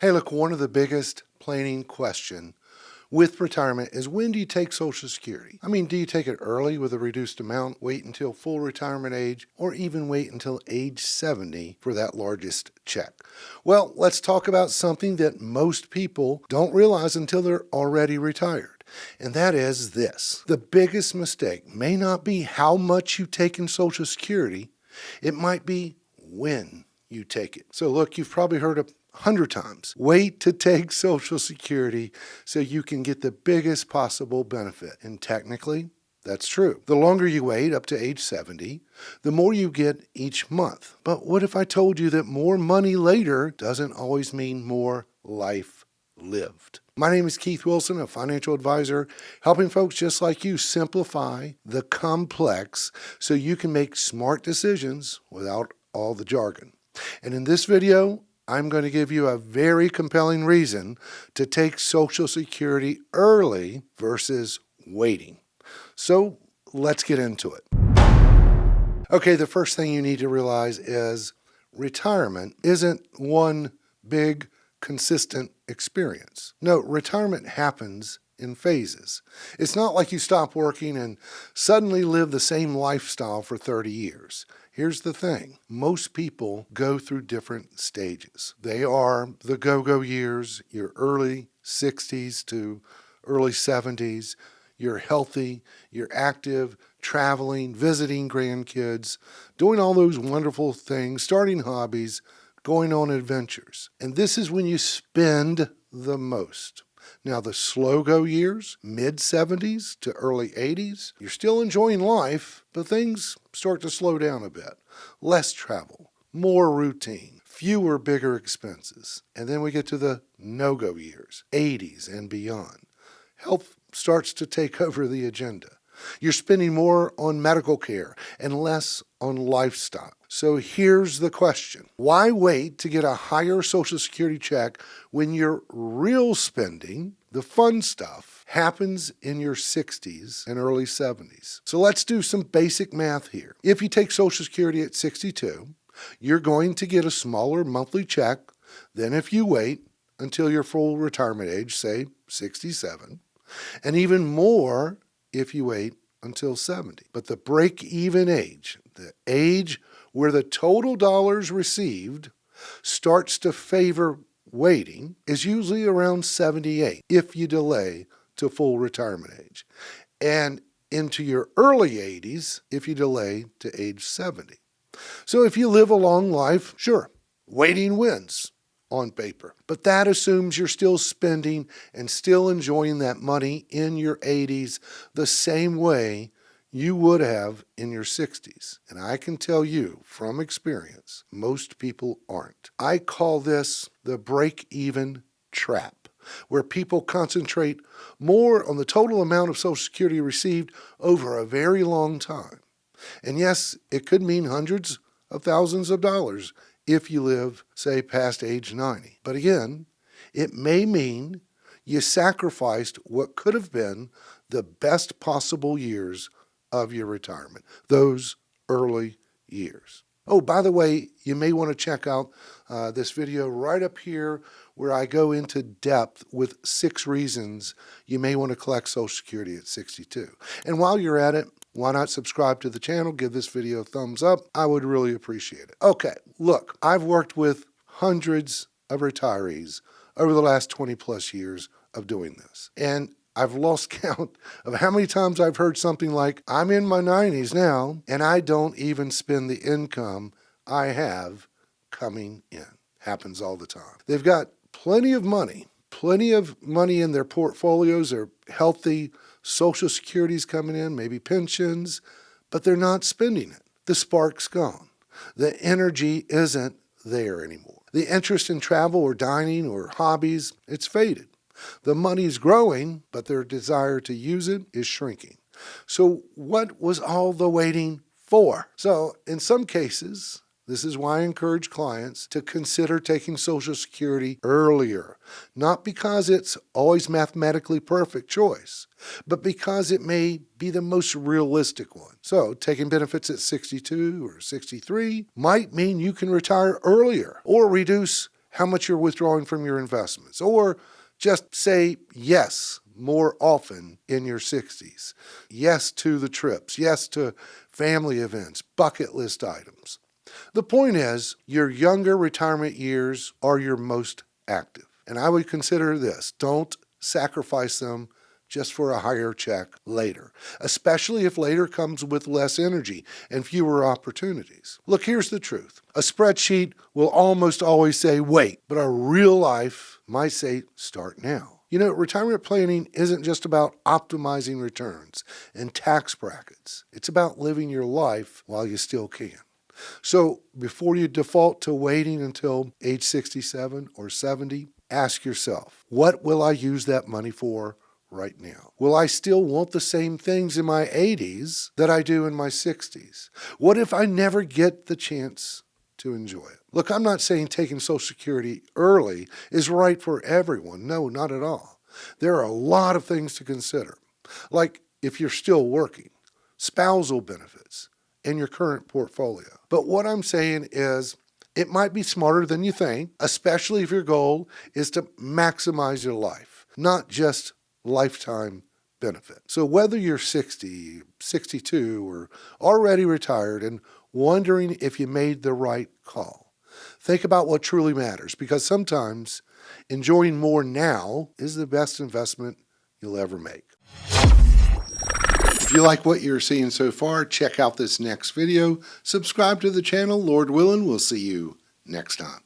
Hey, look, one of the biggest planning question with retirement is when do you take Social Security? I mean, do you take it early with a reduced amount, wait until full retirement age, or even wait until age 70 for that largest check? Well, let's talk about something that most people don't realize until they're already retired. And that is this. The biggest mistake may not be how much you take in Social Security, it might be when you take it. So look, you've probably heard 100 times. Wait to take Social Security so you can get the biggest possible benefit. And technically, that's true. The longer you wait, up to age 70, the more you get each month. But what if I told you that more money later doesn't always mean more life lived? My name is Keith Wilson, a financial advisor, helping folks just like you simplify the complex so you can make smart decisions without all the jargon. And in this video, I'm going to give you a very compelling reason to take Social Security early versus waiting. So let's get into it. Okay, the first thing you need to realize is retirement isn't one big, consistent experience. No, retirement happens in phases. It's not like you stop working and suddenly live the same lifestyle for 30 years. Here's the thing. Most people go through different stages. They are the go-go years, your early 60s to early 70s. You're healthy, you're active, traveling, visiting grandkids, doing all those wonderful things, starting hobbies, going on adventures. And this is when you spend the most. Now, the slow-go years, mid-70s to early 80s, you're still enjoying life, but things start to slow down a bit. Less travel, more routine, fewer bigger expenses. And then we get to the no-go years, 80s and beyond. Health starts to take over the agenda. You're spending more on medical care and less on lifestyle. So here's the question. Why wait to get a higher Social Security check when your real spending, the fun stuff, happens in your 60s and early 70s? So let's do some basic math here. If you take Social Security at 62, you're going to get a smaller monthly check than if you wait until your full retirement age, say 67, and even more if you wait until 70. But the break-even age, the age where the total dollars received starts to favor waiting, is usually around 78 if you delay to full retirement age, and into your early 80s if you delay to age 70. So if you live a long life, sure, waiting wins on paper. But that assumes you're still spending and still enjoying that money in your 80s the same way you would have in your 60s. And I can tell you from experience, most people aren't. I call this the break-even trap, where people concentrate more on the total amount of Social Security received over a very long time. And yes, it could mean hundreds of thousands of dollars if you live, say, past age 90. But again, it may mean you sacrificed what could have been the best possible years of your retirement, those early years. Oh, by the way, you may want to check out this video right up here where I go into depth with 6 reasons you may want to collect Social Security at 62. And while you're at it, why not subscribe to the channel, give this video a thumbs up? I would really appreciate it. Okay, look, I've worked with hundreds of retirees over the last 20 plus years of doing this. And I've lost count of how many times I've heard something like, I'm in my 90s now, and I don't even spend the income I have coming in. Happens all the time. They've got plenty of money in their portfolios. They're healthy, Social Security's coming in, maybe pensions, but they're not spending it. The spark's gone. The energy isn't there anymore. The interest in travel or dining or hobbies, it's faded. The money's growing, but their desire to use it is shrinking. So what was all the waiting for? So in some cases, this is why I encourage clients to consider taking Social Security earlier, not because it's always mathematically perfect choice, but because it may be the most realistic one. So taking benefits at 62 or 63 might mean you can retire earlier or reduce how much you're withdrawing from your investments, or just say yes more often in your 60s. Yes to the trips, yes to family events, bucket list items. The point is, your younger retirement years are your most active. And I would consider this: don't sacrifice them just for a higher check later, especially if later comes with less energy and fewer opportunities. Look, here's the truth. A spreadsheet will almost always say wait, but a real life might say start now. You know, retirement planning isn't just about optimizing returns and tax brackets. It's about living your life while you still can. So before you default to waiting until age 67 or 70, ask yourself, what will I use that money for right now? Will I still want the same things in my 80s that I do in my 60s? What if I never get the chance to enjoy it? Look, I'm not saying taking Social Security early is right for everyone. No, not at all. There are a lot of things to consider, like if you're still working, spousal benefits, and your current portfolio. But what I'm saying is, it might be smarter than you think, especially if your goal is to maximize your life, not just lifetime benefit. So whether you're 60, 62, or already retired and wondering if you made the right call, think about what truly matters, because sometimes enjoying more now is the best investment you'll ever make. If you like what you're seeing so far, check out this next video. Subscribe to the channel. Lord willing, we'll see you next time.